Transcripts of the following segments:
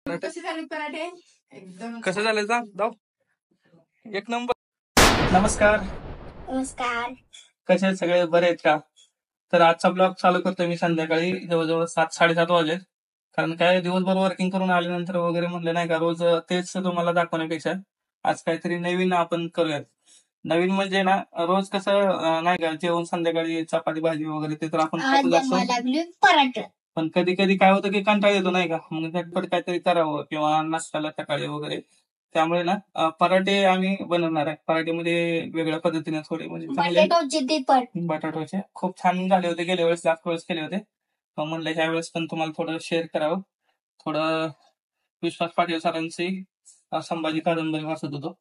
कसे झाले पराठे? एकदम कसं झालं जाऊ एक नंबर. नमस्कार. नमस्कार. कसे आहेत सगळे, बरे आहेत का? तर आजचा ब्लॉग चालू करतोय मी संध्याकाळी जवळजवळ 7-7:30 वाजले. कारण काय दिवसभर वर्किंग करून आल्यानंतर वगैरे म्हटलं नाही का रोज तेच तुम्हाला दाखवण्यापेक्षा आज काहीतरी नवीन आपण करूयात. नवीन म्हणजे ना रोज कसं नाही का जेवण संध्याकाळी चपाती भाजी वगैरे ते तर आपण खातच असतो. पराठा. पण कधी कधी काय होतं की कंटाळा येतो नाही का, मग झटपट काहीतरी करावं किंवा नाश्त्याला सकाळी वगैरे. त्यामुळे ना पराठे आम्ही बनवणार आहे. पराठेमध्ये वेगळ्या पद्धतीने थोडे म्हणजे चांगले बटाट्याचे खूप छान झाले होते, गेल्या वेळेस जास्त वेळेस केले होते. मग म्हणलं ह्या वेळेस पण तुम्हाला थोडं शेअर करावं. थोडं विश्वास पाटील सरांची संभाजी कादंबरी वाचत होतो.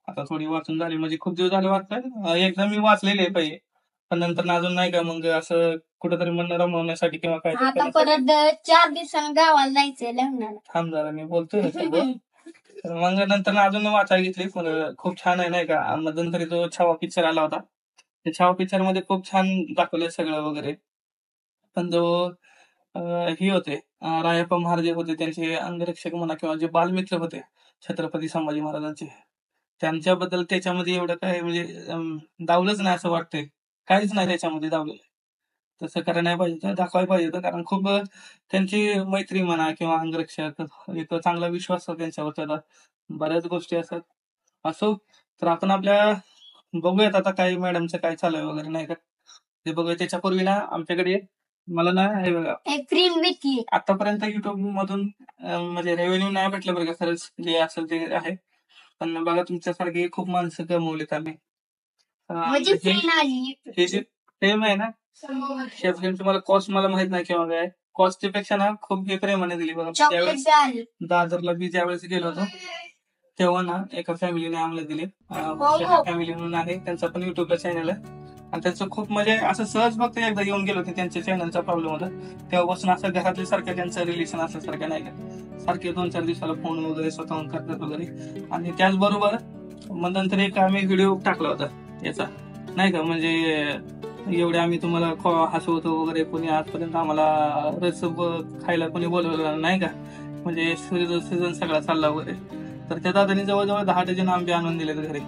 आता थोडी वाचून झाली म्हणजे खूप दिवस झाले वाचतंय. एकदा मी वाचलेली आहे पहिले, पण नंतर अजून नाही का मग असं कुठेतरी मन रमवण्यासाठी किंवा काय परत 4 दिवसांनी गावाला जायचंय लग्नाला. थांब जरा मी बोलतोय. मग नंतर अजून वाचायला घेतली. खूप छान आहे नाही का. मध्यंतरी जो छावा पिक्चर आला होता, त्या छावा पिक्चर मध्ये खूप छान दाखवलंय सगळं वगैरे. पण जो ही होते रायप्पा महाराज होते, त्यांचे अंगरक्षक म्हणा किंवा जे बालमित्र होते छत्रपती संभाजी महाराजांचे, त्यांच्याबद्दल त्याच्यामध्ये एवढं काय म्हणजे दावलंच नाही असं वाटतंय. काहीच नाही त्याच्यामध्ये दावलं. तसं करायला नाही पाहिजे, दाखवायला पाहिजे होतं. कारण खूप त्यांची मैत्री म्हणा किंवा अंगरक्षक एक चांगला विश्वास त्यांच्यावर त्याला बऱ्याच गोष्टी असतात. असो, तर आपण आपल्या बघूयात आता काय मॅडमचं काय चालू आहे वगैरे नाही का ते बघूया. त्याच्यापूर्वी ना आमच्याकडे मला ना हे बघा आतापर्यंत युट्यूब मधून म्हणजे रेव्हेन्यू नाही भेटलं बरं का, खरंच जे असेल ते आहे. पण बघा तुमच्यासारखी खूप माणसं कमवलीत आम्ही. हे जे प्रेम आहे ना शेफ, तुम्हाला कॉस्ट मला माहित नाही किंवा काय, कॉस्टच्या पेक्षा ना खूप हे प्रेमाने दिली बघा. त्यावेळेस दादरला मी ज्यावेळेस गेलो होतो तेव्हा ना एका फॅमिलीने आम्हाला दिले. फॅमिली म्हणून आहे, त्यांचा पण युट्यूबला चॅनल आहे. आणि त्यांचं खूप म्हणजे असं सहज फक्त एकदा येऊन गेलो होते, त्यांच्या चॅनलचा प्रॉब्लेम होता. तेव्हापासून असं घरातल्या सारखं त्यांचं रिलेशन असल्यासारखं नाही का, सारखे 2-4 दिवसाला फोन वगैरे स्वतःहून करतात वगैरे. आणि त्याचबरोबर मग नंतर एक आम्ही व्हिडिओ टाकला होता याचा नाही का, म्हणजे एवढे आम्ही तुम्हाला हसवतो वगैरे, कोणी आजपर्यंत आम्हाला रस खायला कोणी बोलवलं नाही का, म्हणजे सीझन सगळा चालला वगैरे. तर त्या दादानी जवळजवळ 10 डझन आंबे आणून दिलेत घरी.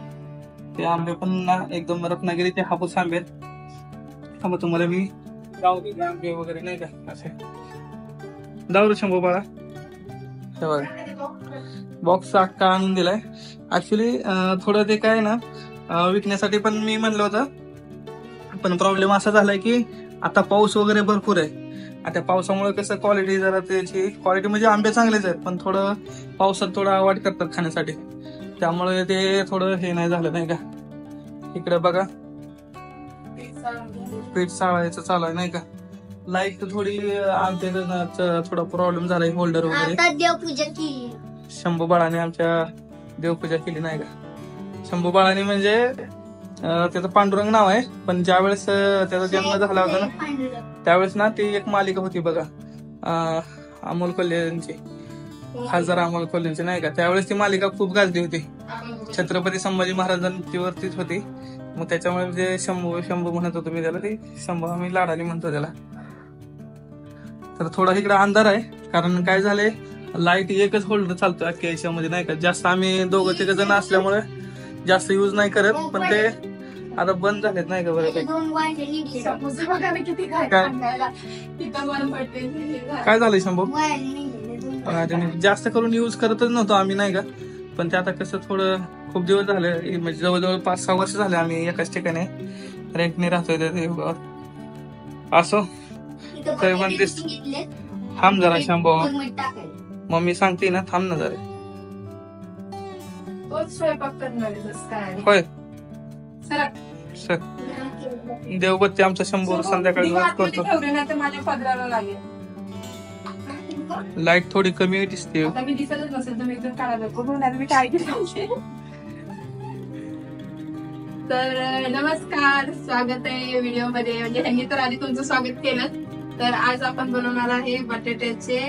ते आंबे पण ना एकदम रत्नागिरी ते हापूस आंबे. मग तुम्हाला मी गावठी आंबे वगैरे नाही का असे दावरू शंभू बाळा बॉक्स अख्खा आणून दिलाय. ऍक्च्युली थोडं ते काय ना विकण्यासाठी पण मी म्हणलं होतं, पण प्रॉब्लेम असा झालाय की आता पाऊस वगैरे भरपूर आहे. आता पावसामुळे कसं क्वालिटी जरा त्याची क्वालिटी म्हणजे आंबे चांगलेच आहेत, पण थोडं पावसात थोडं अवॉइड करतात खाण्यासाठी. त्यामुळे ते थोडं हे नाही झालं नाही का. इकडे बघा पीठ चाळायचं चालू आहे नाही का. लाईट थोडी आमच्या थोडा प्रॉब्लेम झालाय, होल्डर वगैरे. देवपूजा केली शंभू बाळाने, आमच्या देवपूजा केली नाही का. शंभू बाळाने म्हणजे त्याचं पांडुरंग नाव आहे, पण ज्यावेळेस त्याचा जन्म झाला होता ना त्यावेळेस ना ती एक मालिका होती बघा अमोल कोल्हेंची, खासदार अमोल कोल्हेंची नाही का. त्यावेळेस ती मालिका खूप गाजली होती, छत्रपती संभाजी महाराजांवरतीच होती. मग त्याच्यामुळे जे शंभू म्हणत होतो मी त्याला, ते शंभू आम्ही लाडाने म्हणतो त्याला. तर थोडा इकडे अंधार आहे, कारण काय झालंय लाईट एकच होल्डर चालतो अख्ख्या याच्यामध्ये नाही का. जास्त आम्ही 2-3 जण असल्यामुळे जास्त यूज नाही करत, पण ते आता बंद झालेत नाही का बरं. काय झालंय शंभू, जास्त करून यूज करतच नव्हतो आम्ही नाही का. पण ते आता कसं थोडं खूप दिवस झाले, म्हणजे जवळजवळ 5-6 वर्ष झाले आम्ही एकाच ठिकाणी रेंटने राहतोय त्या युगावर. असो तर म्हणतेस थांब जरा शंभू, मम्मी सांगते ना थांब ना जरा. होय सर देवबत्ती आमचा शंभू संध्याकाळी करतो. लाईट थोडी कमी दिसते. तर नमस्कार, स्वागत आहे व्हिडिओ मध्ये. म्हणजे ह्यांनी तर आधी तुमचं स्वागत केलं. तर आज आपण बनवणार आहे बटाट्याचे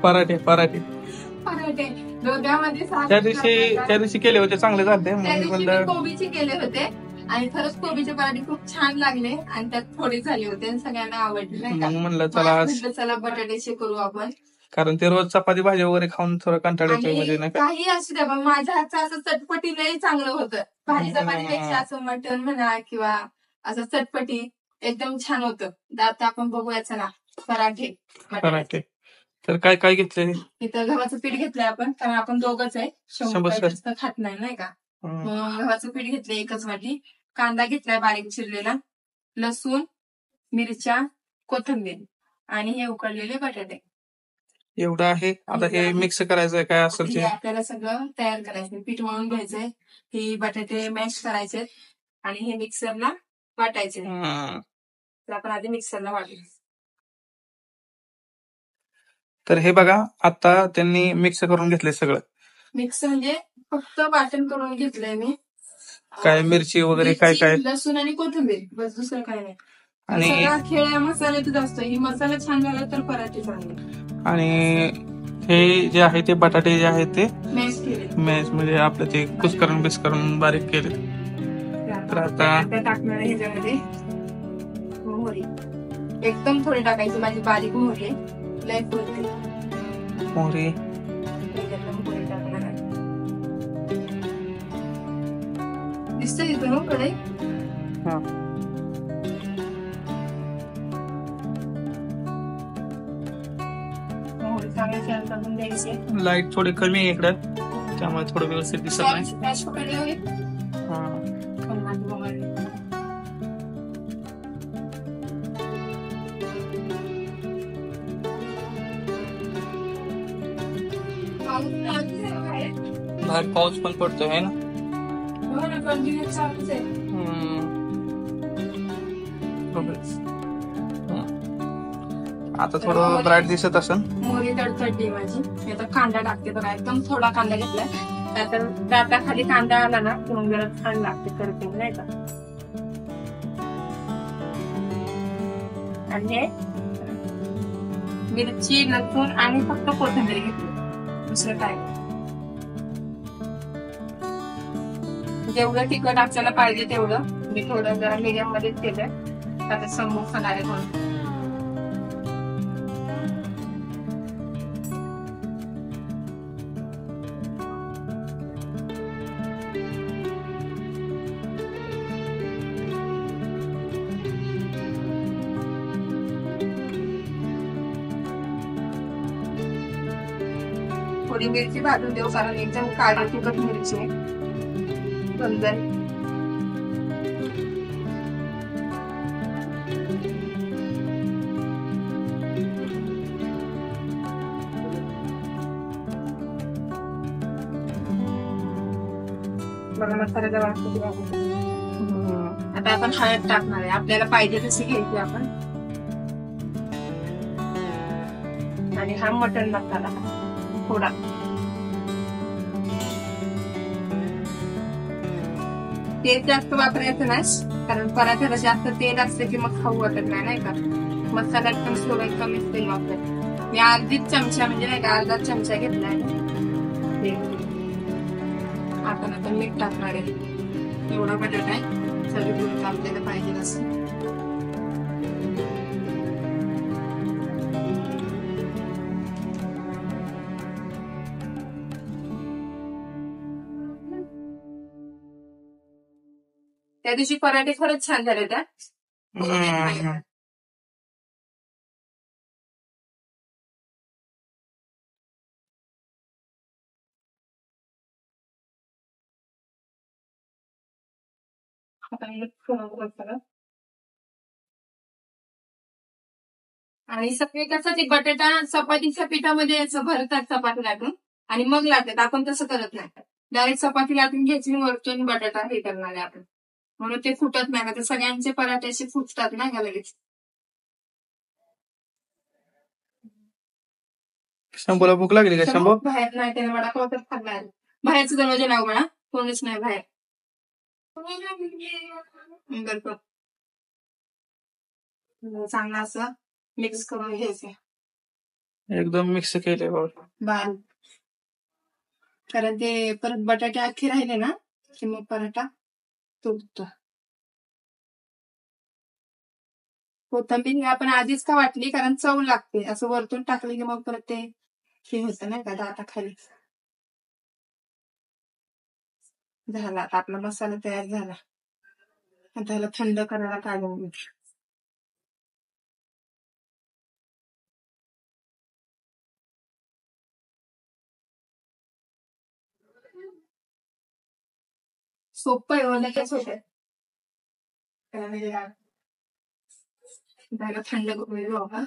पराठे. पराठे दोघांमध्ये त्या दिवशी केले होते चांगले झाले. कोबीचे केले होते, आणि खरंच कोबीचे पराठे खूप छान लागले आणि त्यात थोडे झाले होते आणि सगळ्यांना आवडले नाही का. मग म्हणलं चला आज, म्हटलं चला बटाट्याचे करू आपण. कारण ते रोज चपाती भाजी वगैरे खाऊन थोडं कंटाळा येतोय म्हणजे आणि नाही का. काही असू द्या पण माझ्या हातचं असं चटपटी लई चांगलं होतं. भाजी चपातीपेक्षा असं मटण म्हणा किंवा असं चटपटी एकदम छान होतं. तर आता आपण बघूया चला पराठे. पराठे तर काय काय घेतले? इथं गव्हाचं पीठ घेतलंय आपण, कारण आपण दोघंच आहे. शंभर शंभर. जास्त खात नाही का. मग गव्हाचं पीठ घेतलंय एकच वाटी. कांदा घेतलाय बारीक चिरलेला, लसूण, मिरच्या, कोथिंबीर आणि हे उकडलेले बटाटे एवढं आहे. आता हे मिक्स करायचंय काय असेल हे ते. आपल्याला सगळं तयार करायचं. पीठ मळून घ्यायचंय, हे बटाटे मॅश करायचे आणि हे मिक्सरला वाटायचे. तर आपण आधी मिक्सरला वाटू. तर हे बघा आता त्यांनी मिक्स करून घेतलंय सगळं. मिक्स म्हणजे फक्त वाटण करून घेतलंय मी. काय मिरची वगैरे काय काय, लसूण आणि कोथिंबीर, बस दुसरं काय नाही. आणि सगळा खेळ या मसाल्यातच असतो. ही मसाला छान झाला तर पराठे चांगले. आणि हे जे आहे ते बटाटे जे आहेत ते मॅश केले, मॅश म्हणजे आपलं ते कुस्करून करून बारीक केले. तर आता टाकणार आहे ह्याच्यामध्ये मोहरी. एकदम थोडी टाकायची, माझी बारीक मोहरी आहे, लय फुलते मोहरी. मोहरी टाकणार आहे. दिसतंय तिथं ना कडे. मोहरी चांगली छान टाकून द्यायची. लाईट थोडी कमी आहे इकडं, त्यामुळे थोडं व्यवस्थित दिसत नाही. मॅश पकडले होते. बाहेर पाऊस पण पडतोय है ना. आता थोडं ब्राईट दिसत असेल. मोहरी तडतडली माझी. मी आता कांदा टाकते बघा, एकदम थोडा कांदा घेतलाय. आता खाली कांदा आला ना मग जरा छान लागते करते नाही का. आणि मिरची, लसूण आणि फक्त कोथिंबीर घेतली, दुसरं काय. जेवढं तिखट आपल्याला पाहिजे तेवढं मी थोडं जरा मीडियम मध्येच केलंय. आता समोसा डायरेक्ट म्हणून थोडी मिरची भाजून देऊ, कारण एकदम काळी तिखट मिरची आहे. बंदर बघा मसाल्याचा वास किती लागतो. आता आपण हळद टाकणार आहे, आपल्याला पाहिजे तशी घ्यायची आपण. आणि हा मटण मसाला थोडा. तेल जास्त वापरायचं नाही, कारण पराठ्याला जास्त तेल असलं की मग खाऊ वाटत नाही का. मसाल्यात पण थोडं कमीच तेल वापरायचं. मी अर्धीच चमचा म्हणजे नाही का, अर्धा चमचा घेतलाय. आपण आता मीठ टाकणार आहे. एवढा बटाटा आहे, सगळी आपल्याला पाहिजे असं. त्या दिवशी पराठे खरंच छान झाले त्या. आणि सगळे कसं ते बटाटा चपातीच्या पिठामध्ये असं भरतात चपाती लाटून आणि मग लाटतात. आपण तसं करत नाही, डायरेक्ट चपाती लाटून घ्यायची वरतून बटाटा हे करणार आहे आपण, म्हणून ते फुटत नाही. तर सगळ्यांचे पराठे असे फुटतात ना का लगेच. शंभूला भूक लागली का? शंभू बाहेर नाही, त्याने वडापाव तर खाल्ला. बाहेरचा दरवाजा लावू म्हणा, कोणीच नाही बाहेर. बरोबर चांगला असं मिक्स करून घ्यायचं. एकदम मिक्स केले बारीक, कारण ते परत बटाटे अख्खे राहिले ना की मग पराठा तुटतो. कोथिंबीर आपण आधीच का वाटली, कारण चव लागते. असं वरतून टाकलं की मग परत ते हे होतं नाही का दाताखाली. झाला आता आपला मसाला तयार झाला. आता त्याला थंड करायला काढून घेऊ. सोपं आहे, लगेच होते. त्याला थंड करून घेऊ आपण.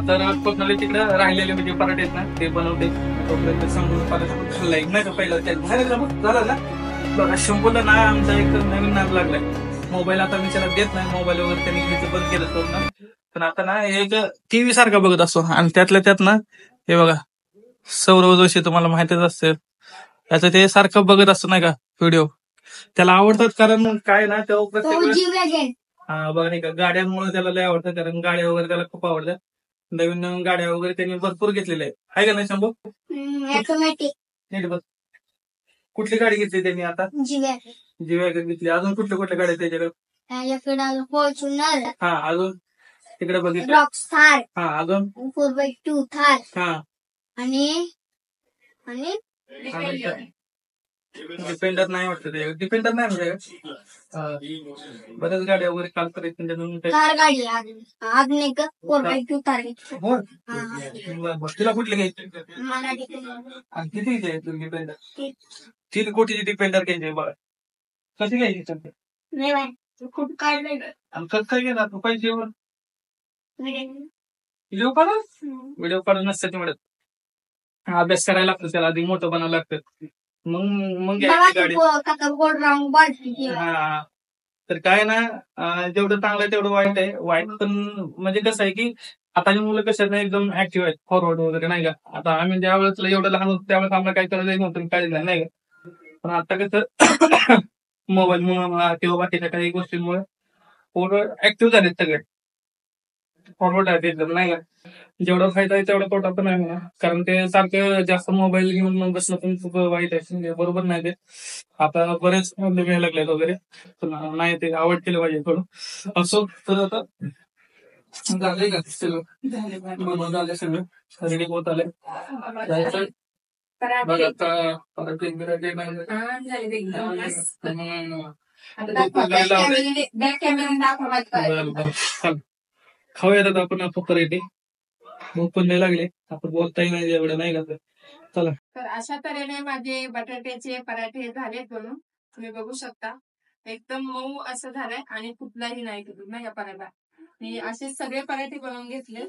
तर कोकणाला तिकडे राहिलेले म्हणजे पराठे आहेत ना ते बनवते. तोपर्यंत समोर पराठा खाल्लाय नाही का पहिला झालं ना. बघा शंभूला ना आमचा एक नवीन नाद लागलाय. मोबाईल आता मी त्याला देत नाही. मोबाईलवर त्यांनी घ्यायचं बंद केलं तो ना. पण आता ना एक टीव्ही सारखा बघत असतो आणि त्यातल्या त्यात ना हे बघा सौरव जोशी तुम्हाला माहितीच असेल. त्याचं ते सारखं बघत असतो नाही का व्हिडिओ. त्याला आवडतात कारण काय ना तेव्हा प्रत्येक वेळेस हा बघा नाही का गाड्यांमुळे त्याला लय आवडतं. कारण गाड्या वगैरे त्याला खूप आवडतात. नवीन नवीन गाड्या वगैरे त्यांनी भरपूर घेतलेल्या आहेत. आहे का नाही शंभू? ऑटोमॅटिक नीट बघ. कुठली गाडी घेतली त्यांनी आता? जीव्या घेतली. अजून कुठल्या कुठल्या गाड्या त्याच्याकडे? फॉर्च्युनर. हा अजून तिकडे बघितलं. रॉकस्टार. हा अजून 4x2 थार. हा आणि डिपेंडर नाही वाटतं ते. डिपेंडर नाही म्हणजे बऱ्याच गाड्या वगैरे काल करायचं त्याच्यातून थार गाडी आग्ने 4x2 थार. हो तिला कुठली घ्यायची मला आणि किती घ्यायची डिपेंडर? 3 कोटीची डिपेंडर घ्यायची बघा. कशी घ्यायची? खूप काढलंय. आणि कसं काय घेणार तू पैसे व्हिडिओ काढून नसतं मिळत. अभ्यास करायला लागतो त्याला आधी मोठं बनावं लागतं. मग गाडी. हा तर काय ना जेवढं चांगलं आहे तेवढं वाईट आहे. वाईट पण म्हणजे कसं आहे की आताची मुलं कशा ना एकदम ऍक्टिव्ह आहेत. फॉरवर्ड वगैरे नाही का. आता आम्ही ज्या वेळेस एवढं लहान होतो त्यावेळेस आम्हाला काही करायचं नव्हतं काही नाही का. पण आता कसं मोबाईलमुळे किंवा बाकीच्या काही गोष्टींमुळे पोरं ऍक्टिव्ह झालेत सगळे. फॉरवर्ड आहेत एकदम नाही का. जेवढा फायदा आहे तेवढा तोटा पण आहे म्हणा. कारण ते सारखं जास्त मोबाईल घेऊन मग बसणं पण खूप वाईट आहे. बरोबर नाही ते. आता बरेच प्रॉब्लेम यायला लागलेत वगैरे. पण नाही ते आवड केलं पाहिजे थोडं असो. तर आता झालंय का सगळं बनवून झालं सगळं रेडी होत आलंय. जायचं बघ आता परत खाऊयात आता आपण पराठे. भूक पण नाही लागले. आपण बोलताही नाही एवढं नाही का. चला तर अशा तऱ्हेने माझे बटाट्याचे पराठे झालेत बनून. तुम्ही बघू शकता एकदम मऊ असं झालंय आणि कुठलाही नाही तुटून नाही का पराठा. मी असे सगळे पराठे बनवून घेतले.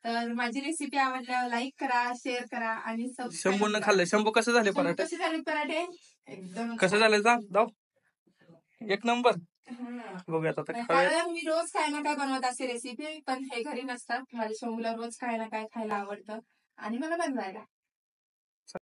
तर माझी रेसिपी आवडल्यावर लाईक करा, शेअर करा आणि शंभून खाल्लंय. शंभू कसं झाले पराठे? कसे झाले पराठे? एकदम कसं झालं जाऊ एक नंबर. बघूयात आता कारण मी रोज काय ना काय बनवत असते रेसिपी. पण हे घरी नसतात. माझ्या शंभूला रोज काय ना काय खायला आवडतं आणि मला बनवायला.